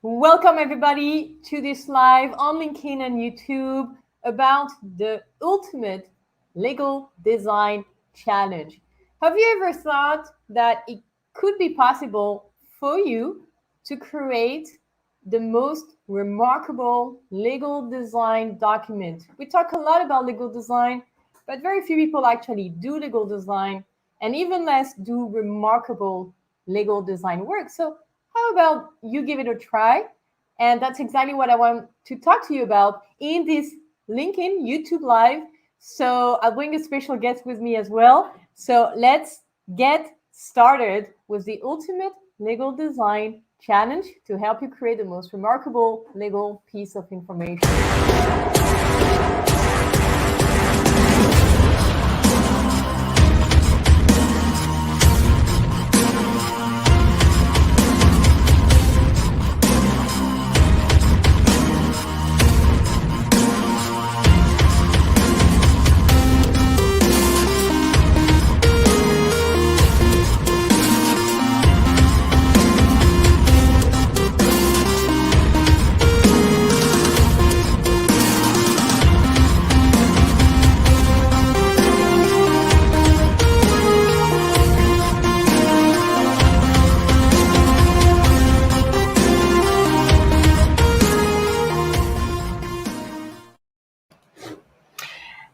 Welcome everybody to this live on LinkedIn and YouTube about the ultimate legal design challenge. Have you ever thought that it could be possible for you to create the most remarkable legal design document? We talk a lot about legal design, but very few people actually do legal design and even less do remarkable legal design work. So how about you give it a try? And that's exactly what I want to talk to you about in this LinkedIn YouTube Live. So I'll bring a special guest with me as well. So let's get started with the ultimate legal design challenge to help you create the most remarkable legal piece of information.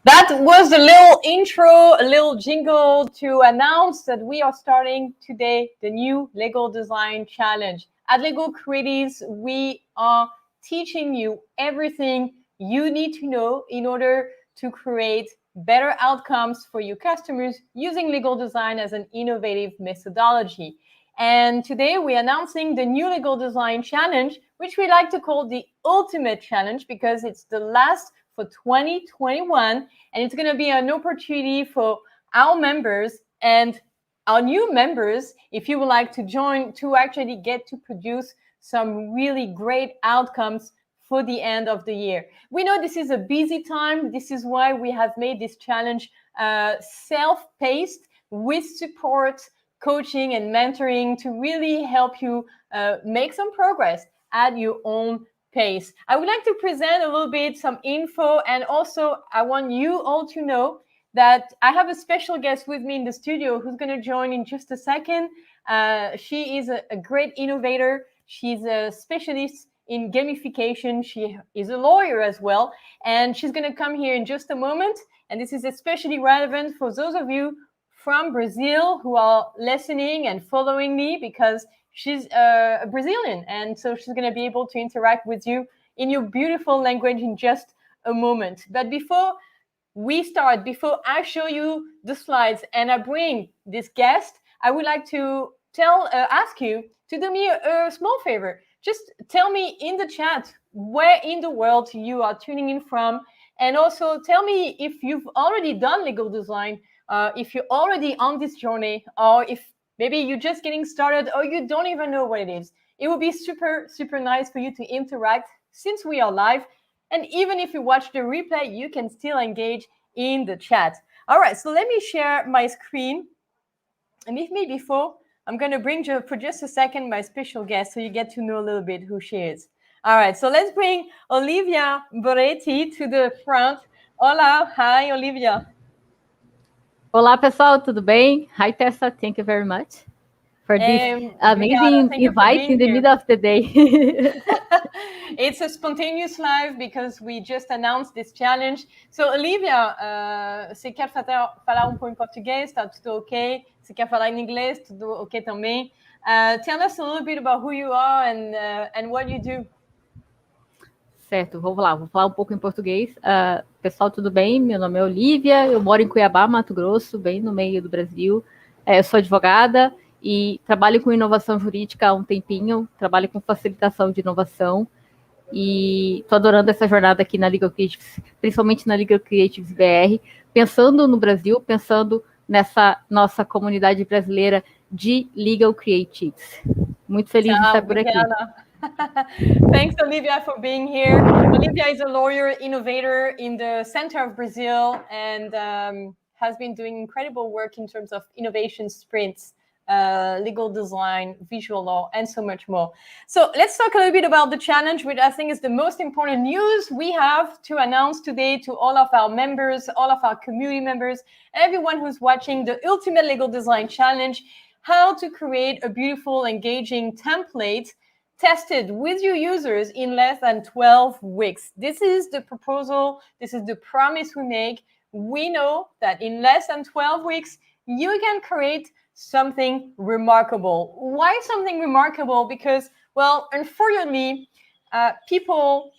That was a little intro, a little jingle to announce that we are starting today the new Lego Design Challenge. At Lego Creatives, we are teaching you everything you need to know in order to create better outcomes for your customers using legal design as an innovative methodology. And today we're announcing the new Legal Design Challenge, which we like to call the Ultimate Challenge because it's the last for 2021. And it's going to be an opportunity for our members and our new members, if you would like to join, to actually get to produce some really great outcomes for the end of the year. We know this is a busy time. This is why we have made this challenge self-paced with support, coaching, and mentoring to really help you make some progress at your own pace. I would like to present a little bit some info, and also I want you all to know that I have a special guest with me in the studio who's going to join in just a second. She is a great innovator. She's a specialist in gamification. She is a lawyer as well, and she's going to come here in just a moment. And this is especially relevant for those of you from Brazil who are listening and following me, because she's a Brazilian, and so she's going to be able to interact with you in your beautiful language in just a moment. But before we start, before I show you the slides and I bring this guest, I would like to ask you to do me a small favor. Just tell me in the chat where in the world you are tuning in from, and also tell me if you've already done legal design, if you're already on this journey, or if maybe you're just getting started or you don't even know what it is. It would be super, super nice for you to interact since we are live. And even if you watch the replay, you can still engage in the chat. All right, so let me share my screen. And if me before, I'm going to bring you for just a second my special guest so you get to know a little bit who she is. All right, so let's bring Olivia Boretti to the front. Hola, hi, Olivia. Olá, pessoal, tudo bem? Hi, Tessa. Thank you very much for this amazing invite in the middle of the day. It's a spontaneous live because we just announced this challenge. So, Olivia, você quer falar pouco em português? Tá tudo ok? Você quer falar em inglês? Tudo ok também? Tell us a little bit about who you are and what you do. Certo, vamos lá, vou falar um pouco em português. Pessoal, tudo bem? Meu nome é Olivia, eu moro em Cuiabá, Mato Grosso, bem no meio do Brasil. Eu sou advogada e trabalho com inovação jurídica há um tempinho, trabalho com facilitação de inovação e estou adorando essa jornada aqui na Legal Creatives, principalmente na Legal Creatives BR, pensando no Brasil, pensando nessa nossa comunidade brasileira de Legal Creatives. Muito feliz de estar por aqui. Thanks, Olivia, for being here. Olivia is a lawyer innovator in the center of Brazil and has been doing incredible work in terms of innovation sprints legal design, visual law, and so much more. So let's talk a little bit about the challenge, which I think is the most important news we have to announce today to all of our members, all of our community members, everyone who's watching the Ultimate Legal Design Challenge, how to create a beautiful, engaging template tested with your users in less than 12 weeks. This is the proposal. This is the promise we make. We know that in less than 12 weeks, you can create something remarkable. Why something remarkable? Because, well, unfortunately, people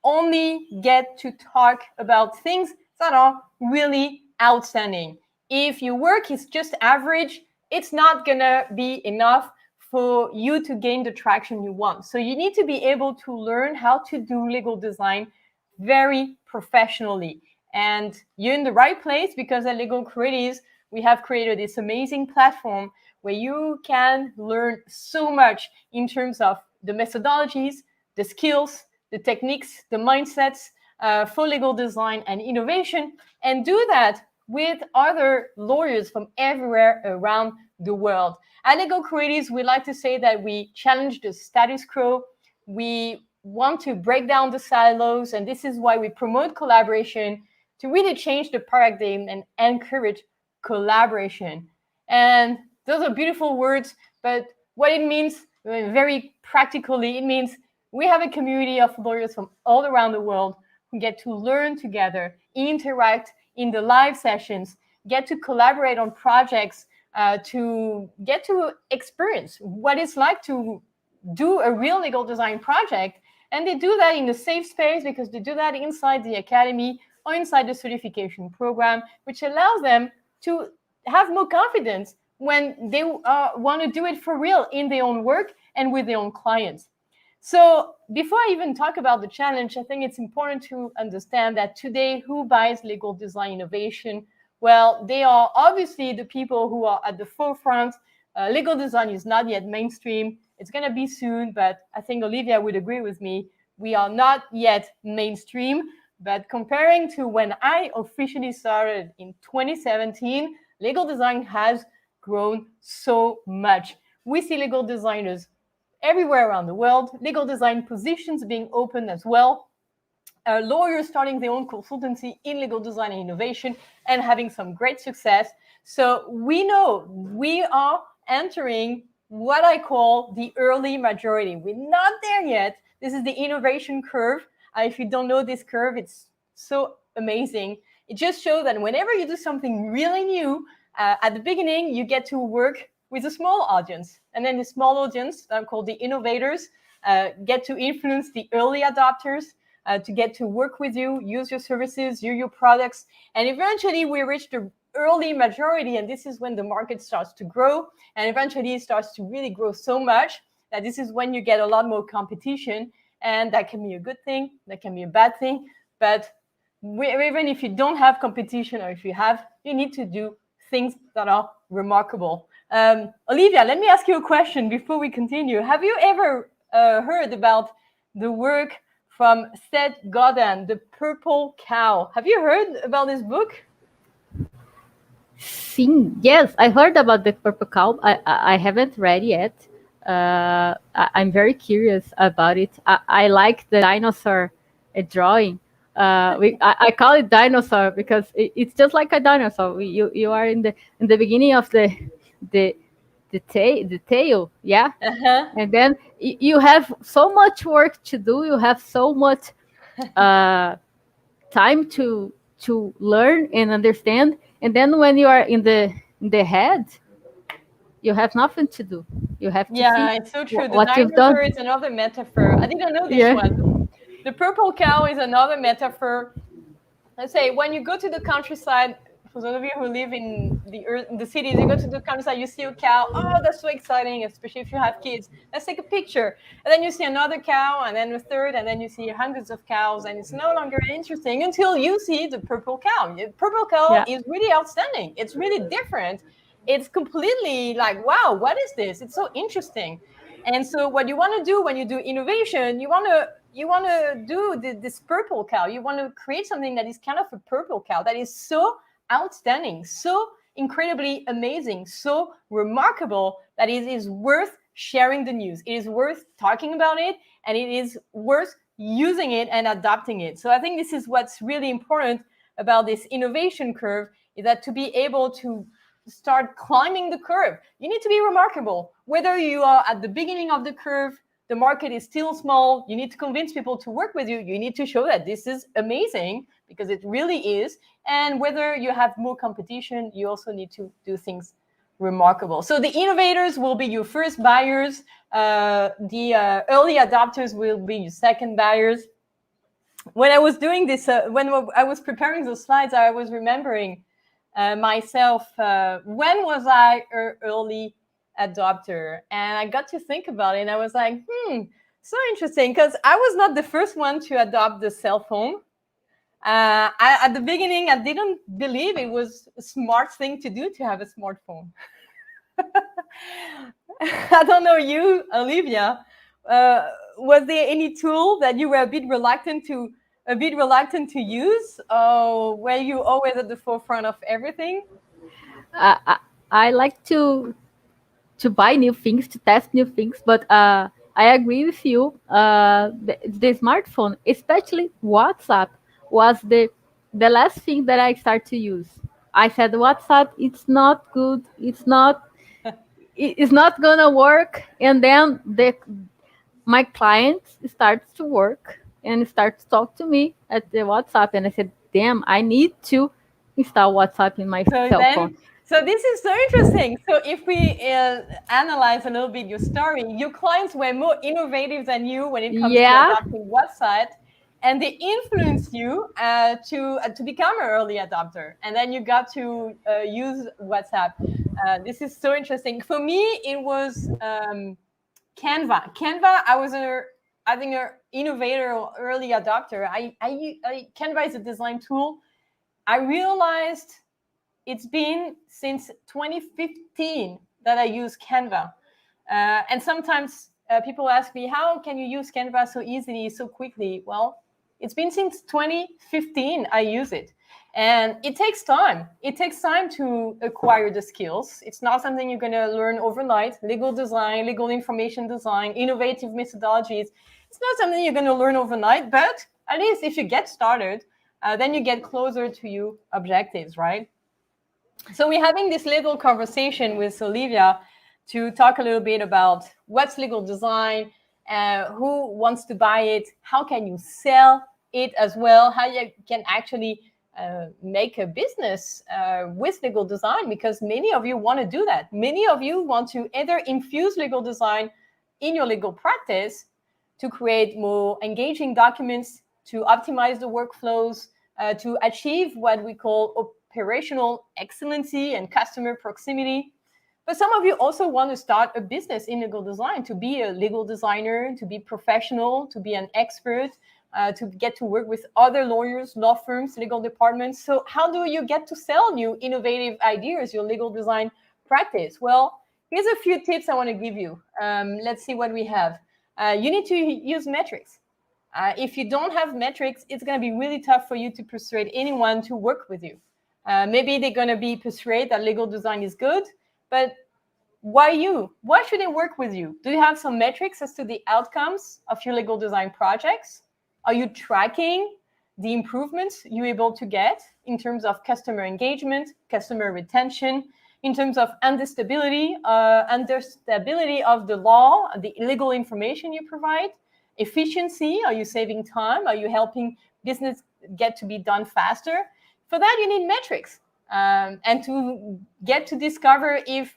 only get to talk about things that are really outstanding. If your work is just average, it's not gonna be enough for you to gain the traction you want. So you need to be able to learn how to do legal design very professionally. And you're in the right place, because at Legal Creatives, we have created this amazing platform where you can learn so much in terms of the methodologies, the skills, the techniques, the mindsets for legal design and innovation, and do that with other lawyers from everywhere around the world. At Legal Creatives, we like to say that we challenge the status quo. We want to break down the silos, and this is why we promote collaboration to really change the paradigm and encourage collaboration. And those are beautiful words, but what it means very practically, it means we have a community of lawyers from all around the world who get to learn together, interact in the live sessions, get to collaborate on projects, to get to experience what it's like to do a real legal design project. And they do that in a safe space, because they do that inside the academy or inside the certification program, which allows them to have more confidence when they want to do it for real in their own work and with their own clients. So before I even talk about the challenge, I think it's important to understand that today, who buys legal design innovation? Well, they are obviously the people who are at the forefront. Legal design is not yet mainstream. It's going to be soon, but I think Olivia would agree with me. We are not yet mainstream, but comparing to when I officially started in 2017, legal design has grown so much. We see legal designers everywhere around the world, legal design positions being opened as well, lawyers starting their own consultancy in legal design and innovation and having some great success. So we know we are entering what I call the early majority. We're not there yet. This is the innovation curve. If you don't know this curve, it's so amazing. It just shows that whenever you do something really new, at the beginning, you get to work with a small audience. And then the small audience, called the innovators, get to influence the early adopters, to get to work with you, use your services, use your products. And eventually we reach the early majority, and this is when the market starts to grow, and eventually it starts to really grow so much that this is when you get a lot more competition. And that can be a good thing, that can be a bad thing. But even if you don't have competition, or if you have, you need to do things that are remarkable. Olivia, let me ask you a question before we continue. Have you ever heard about the work from Seth Godin, The Purple Cow? Have you heard about this book? Sim, yes, I heard about The Purple Cow. I haven't read yet. I'm very curious about it. I like the dinosaur drawing. I call it dinosaur because it's just like a dinosaur. You are in the beginning of the tail, yeah. And then you have so much work to do. You have so much time to learn and understand. And then when you are in the head, you have nothing to do. You have to see it's so true. what you've done. The dinosaur is another metaphor. I didn't know this one. The purple cow is another metaphor. Let's say when you go to the countryside, for those of you who live in the cities, you go to the countryside, you see a cow. Oh, that's so exciting, especially if you have kids. Let's take a picture. And then you see another cow, and then a third, and then you see hundreds of cows, and it's no longer interesting until you see the purple cow. The purple cow is really outstanding. It's really different. It's completely like, wow, what is this? It's so interesting. And so what you want to do when you do innovation, you want to do this purple cow. You want to create something that is kind of a purple cow that is so outstanding, so incredibly amazing, so remarkable that it is worth sharing the news. It is worth talking about it, and it is worth using it and adopting it. So I think this is what's really important about this innovation curve, is that to be able to start climbing the curve, you need to be remarkable. Whether you are at the beginning of the curve, the market is still small, you need to convince people to work with you. You need to show that this is amazing, because it really is. And whether you have more competition, you also need to do things remarkable. So the innovators will be your first buyers. The early adopters will be your second buyers. When I was doing this, when I was preparing those slides, I was remembering myself, when was I early adopter? And I got to think about it, and I was like, so interesting, because I was not the first one to adopt the cell phone. At the beginning, I didn't believe it was a smart thing to do to have a smartphone. I don't know you, Olivia. Was there any tool that you were a bit reluctant to use, or were you always at the forefront of everything? I like to buy new things, to test new things, but I agree with you. The smartphone, especially WhatsApp, was the last thing that I started to use. I said WhatsApp, it's not good. It's not gonna work. And then my client starts to work and starts to talk to me at the WhatsApp, and I said, damn, I need to install WhatsApp in my cell phone. So this is so interesting. So if we analyze a little bit your story, your clients were more innovative than you when it comes to adopting WhatsApp, and they influenced you to become an early adopter, and then you got to use WhatsApp. This is so interesting. For me, it was Canva. I was I think an innovator or early adopter. Canva is a design tool. I realized it's been since 2015 that I use Canva. And sometimes people ask me, how can you use Canva so easily, so quickly? Well, it's been since 2015 I use it. And it takes time. It takes time to acquire the skills. It's not something you're going to learn overnight. Legal design, legal information design, innovative methodologies. It's not something you're going to learn overnight, but at least if you get started, then you get closer to your objectives, right? So we're having this little conversation with Olivia to talk a little bit about what's legal design, who wants to buy it, how can you sell it as well, how you can actually make a business with legal design, because many of you want to do that. Many of you want to either infuse legal design in your legal practice to create more engaging documents, to optimize the workflows, to achieve what we call operational excellency and customer proximity. But some of you also want to start a business in legal design, to be a legal designer, to be professional, to be an expert, to get to work with other lawyers, law firms, legal departments. So how do you get to sell new innovative ideas, your legal design practice? Well, here's a few tips I want to give you. Let's see what we have. You need to use metrics. If you don't have metrics, it's going to be really tough for you to persuade anyone to work with you. Maybe they're going to be persuaded that legal design is good, but why you? Why should they work with you? Do you have some metrics as to the outcomes of your legal design projects? Are you tracking the improvements you're able to get in terms of customer engagement, customer retention, in terms of understandability of the law, the legal information you provide, efficiency? Are you saving time? Are you helping business get to be done faster? For that, you need metrics. And to get to discover if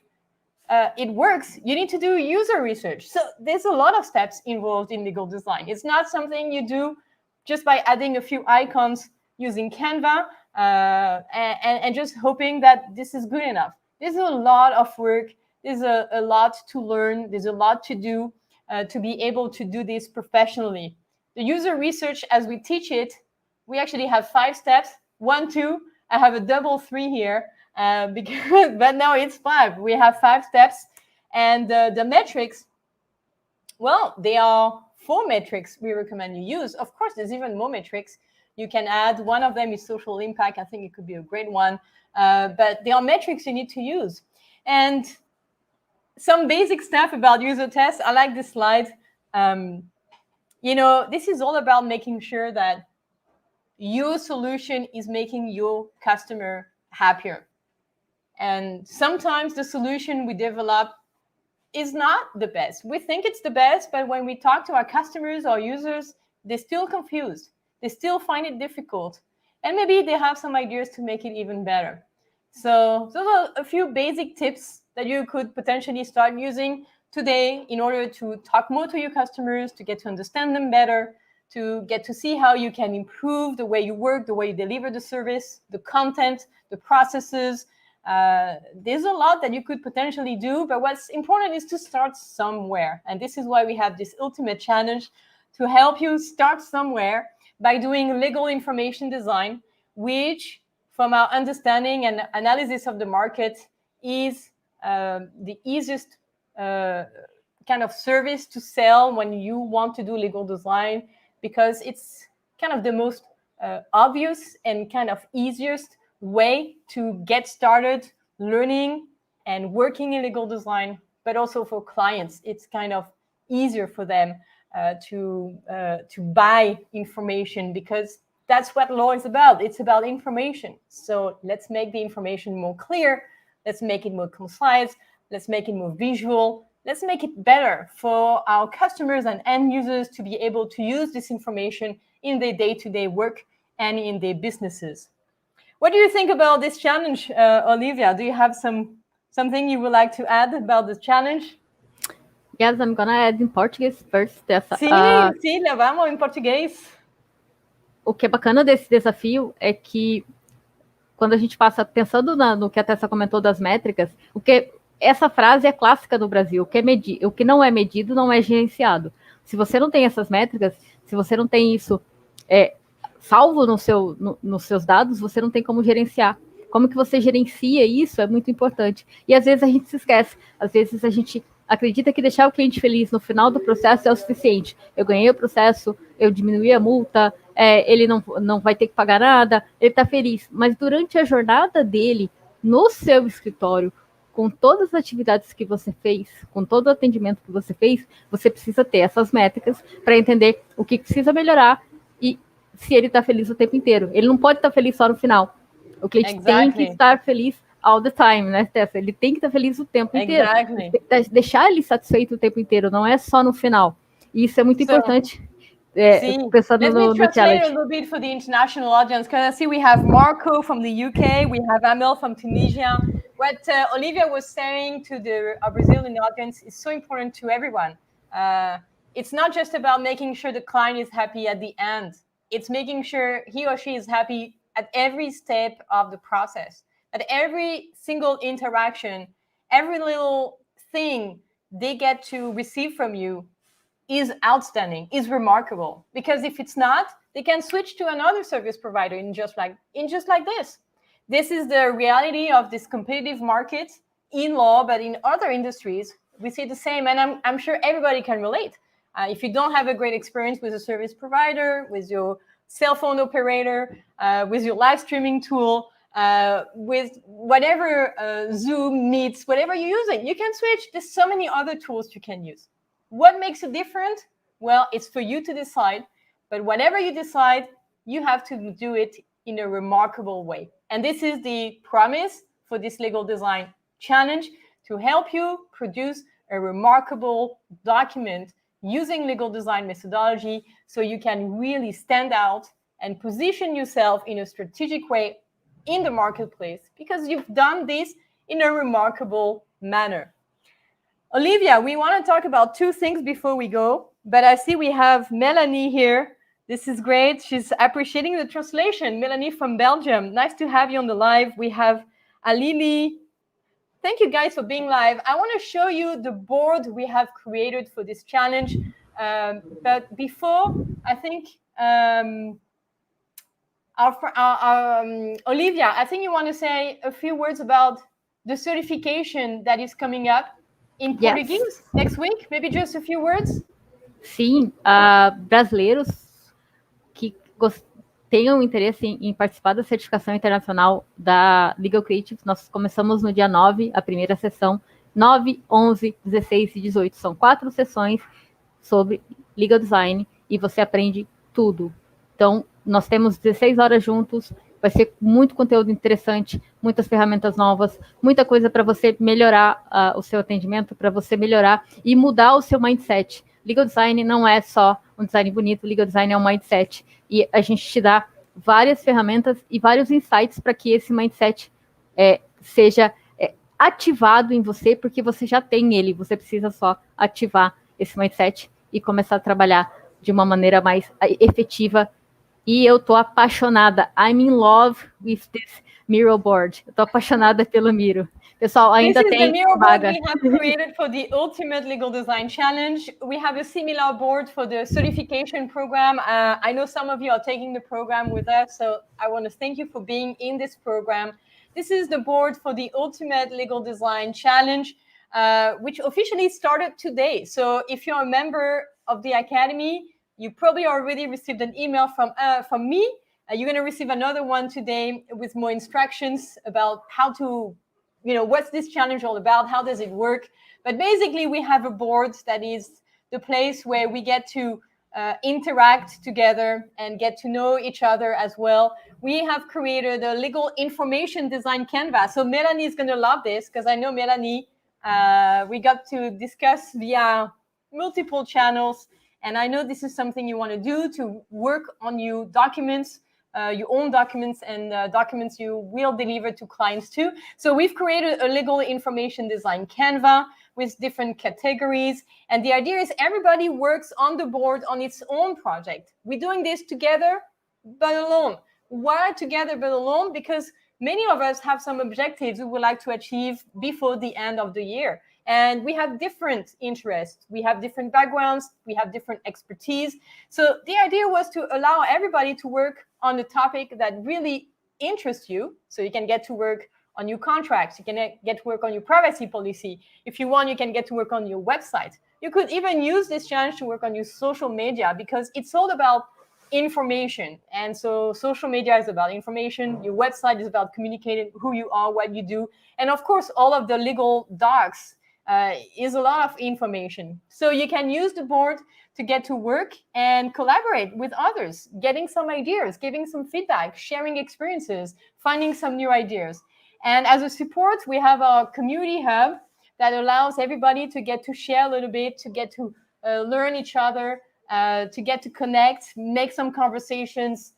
it works, you need to do user research. So there's a lot of steps involved in legal design. It's not something you do just by adding a few icons using Canva and just hoping that this is good enough. There's a lot of work. There's a lot to learn. There's a lot to do to be able to do this professionally. The user research, as we teach it, we actually have 5 steps. 1, 2. I have a double 3 here. But now it's 5. We have 5 steps, and the metrics, well, they are 4 metrics we recommend you use. Of course, there's even more metrics you can add. One of them is social impact. I think it could be a great one. But there are metrics you need to use. And some basic stuff about user tests. I like this slide. This is all about making sure that your solution is making your customer happier. And sometimes the solution we develop is not the best. We think it's the best, but when we talk to our customers or users, they're still confused. They still find it difficult. And maybe they have some ideas to make it even better. So those are a few basic tips that you could potentially start using today in order to talk more to your customers, to get to understand them better, to get to see how you can improve the way you work, the way you deliver the service, the content, the processes. There's a lot that you could potentially do, but what's important is to start somewhere. And this is why we have this ultimate challenge to help you start somewhere by doing legal information design, which, from our understanding and analysis of the market, is the easiest kind of service to sell when you want to do legal design, because it's kind of the most obvious and kind of easiest way to get started learning and working in legal design. But also for clients, it's kind of easier for them to buy information, because that's what law is about. It's about information. So let's make the information more clear. Let's make it more concise. Let's make it more visual. Let's make it better for our customers and end users to be able to use this information in their day-to-day work and in their businesses. What do you think about this challenge, Olivia? Do you have something you would like to add about the challenge? Yes, I'm gonna add in Portuguese first. Sim, vamos em português. O que é bacana desse desafio é que quando a gente passa pensando no que a Tessa comentou das métricas, essa frase é clássica no Brasil: o que não é medido não é gerenciado. Se você não tem essas métricas, se você não tem isso salvo nos seus dados, você não tem como gerenciar. Como que você gerencia isso é muito importante. E às vezes a gente se esquece. Às vezes a gente acredita que deixar o cliente feliz no final do processo é o suficiente. Eu ganhei o processo, eu diminuí a multa, ele não vai ter que pagar nada, ele está feliz. Mas durante a jornada dele, no seu escritório, com todas as atividades que você fez, com todo o atendimento que você fez, você precisa ter essas métricas para entender o que precisa melhorar e se ele está feliz o tempo inteiro. Ele não pode estar feliz só no final. O cliente tem que estar feliz all the time, né, Tessa? Ele tem que estar feliz o tempo inteiro. Deixar ele satisfeito o tempo inteiro, não é só no final. E isso é muito importante. Pensando no challenge. Let me translate a little bit for the international audience, because I see we have Marco from the UK, we have Amel from Tunisia. What Olivia was saying to our Brazilian audience is so important to everyone. It's not just about making sure the client is happy at the end. It's making sure he or she is happy at every step of the process. At every single interaction, every little thing they get to receive from you is outstanding, is remarkable. Because if it's not, they can switch to another service provider in just like this. This is the reality of this competitive market in law, but in other industries, we see the same. And I'm sure everybody can relate. If you don't have a great experience with a service provider, with your cell phone operator, with your live streaming tool, with whatever Zoom Meets, whatever you're using, you can switch. There's so many other tools you can use. What makes it different? Well, it's for you to decide. But whatever you decide, you have to do it in a remarkable way. And this is the promise for this legal design challenge, to help you produce a remarkable document using legal design methodology, so you can really stand out and position yourself in a strategic way in the marketplace, because you've done this in a remarkable manner. Olivia, we want to talk about two things before we go, but I see we have Melanie here. This is great. She's appreciating the translation. Melanie from Belgium. Nice to have you on the live. We have Alili. Thank you guys for being live. I want to show you the board we have created for this challenge. But before, I think Olivia, I think you want to say a few words about the certification that is coming up in Portuguese next week. Maybe just a few words. Sim, brasileiros que tenham interesse em participar da certificação internacional da Legal Creative, nós começamos no dia 9, a primeira sessão, 9, 11, 16 e 18. São 4 sessões sobre Legal Design e você aprende tudo. Então, nós temos 16 horas juntos, vai ser muito conteúdo interessante, muitas ferramentas novas, muita coisa para você melhorar o seu atendimento, para você melhorar e mudar o seu mindset. Legal Design não é só um design bonito, Legal Design é um mindset. E a gente te dá várias ferramentas e vários insights para que esse mindset seja ativado em você, porque você já tem ele, você precisa só ativar esse mindset e começar a trabalhar de uma maneira mais efetiva. E eu tô apaixonada. I'm in love with this Miro board. Eu tô apaixonada pelo Miro. Pessoal, ainda tem This is the Miro vaga. board we have created for the Ultimate Legal Design Challenge. We have a similar board for the certification program. I know some of you are taking the program with us, so I want to thank you for being in this program. This is the board for the Ultimate Legal Design Challenge, which officially started today. So if you're a member of the Academy, you probably already received an email from me. You're going to receive another one today with more instructions about how to, what's this challenge all about? How does it work? But basically, we have a board that is the place where we get to interact together and get to know each other as well. We have created a legal information design canvas. So Melanie is going to love this because I know Melanie, we got to discuss via multiple channels. And I know this is something you want to do to work on your documents, your own documents and documents you will deliver to clients too. So we've created a legal information design Canva with different categories. And the idea is everybody works on the board on its own project. We're doing this together, but alone. Why together, but alone? Because many of us have some objectives we would like to achieve before the end of the year. And we have different interests. We have different backgrounds. We have different expertise. So the idea was to allow everybody to work on a topic that really interests you. So you can get to work on your contracts. You can get to work on your privacy policy. If you want, you can get to work on your website. You could even use this challenge to work on your social media because it's all about information. And so social media is about information. Your website is about communicating who you are, what you do. And of course, all of the legal docs is a lot of information. So you can use the board to get to work and collaborate with others, getting some ideas, giving some feedback, sharing experiences, finding some new ideas. And as a support, we have a community hub that allows everybody to get to share a little bit, to get to learn each other, to get to connect, make some conversations.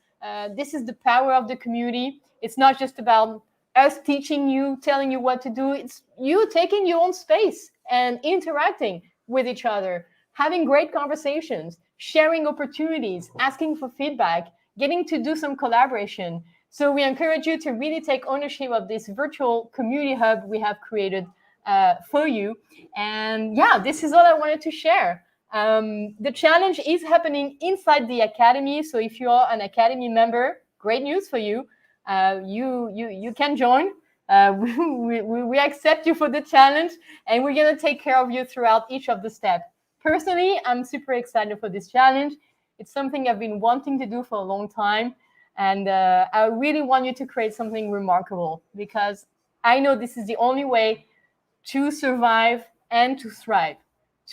This is the power of the community. It's not just about us teaching you, telling you what to do. It's you taking your own space and interacting with each other, having great conversations, sharing opportunities, asking for feedback, getting to do some collaboration. So we encourage you to really take ownership of this virtual community hub we have created for you. And yeah, this is all I wanted to share. The challenge is happening inside the Academy. So if you are an Academy member, great news for you. You can join. We accept you for the challenge, and we're going to take care of you throughout each of the steps. Personally, I'm super excited for this challenge. It's something I've been wanting to do for a long time, and I really want you to create something remarkable because I know this is the only way to survive and to thrive,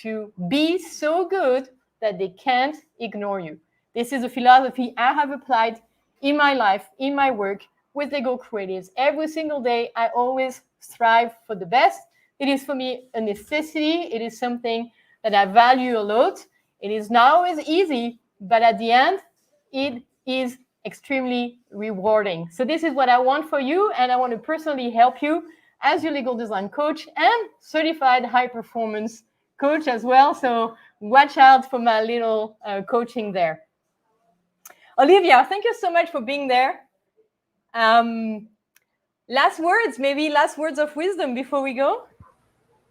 to be so good that they can't ignore you. This is a philosophy I have applied in my life, in my work with Legal Creatives. Every single day, I always strive for the best. It is for me a necessity. It is something that I value a lot. It is not always easy, but at the end, it is extremely rewarding. So this is what I want for you, and I want to personally help you as your legal design coach and certified high performance coach as well. So watch out for my little coaching there. Olivia, thank you so much for being there. Last words of wisdom before we go.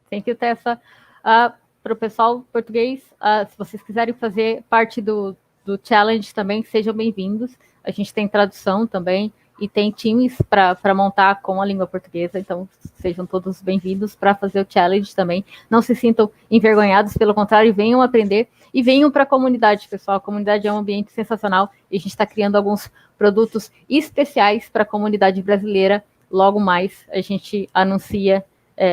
Thank you, Tessa. Para o pessoal português, se vocês quiserem fazer parte do challenge também, sejam bem-vindos. A gente tem tradução também e tem times para montar com a língua portuguesa, então sejam todos bem-vindos para fazer o challenge também. Não se sintam envergonhados, pelo contrário, venham aprender e venham para a comunidade, pessoal. A comunidade é um ambiente sensacional e a gente está criando alguns produtos especiais para a comunidade brasileira. Logo mais a gente anuncia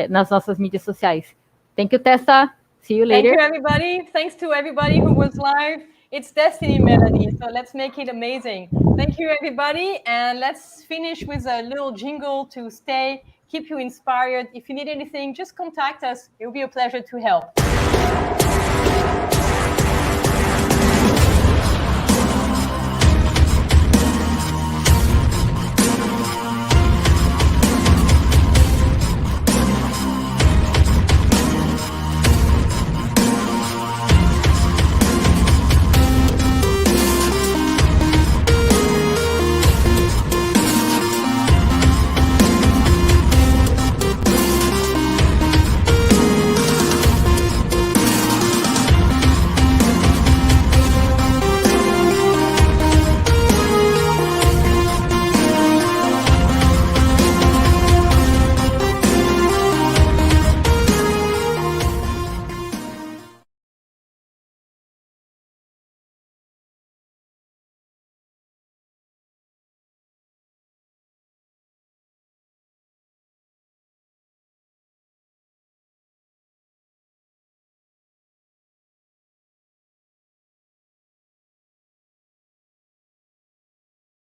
nas nossas mídias sociais. Thank you, Tessa. See you later. Thank you, everybody. Thanks to everybody who was live. It's Destiny Melody, so let's make it amazing. Thank you, everybody, and let's finish with a little jingle to stay, keep you inspired. If you need anything, just contact us. It will be a pleasure to help.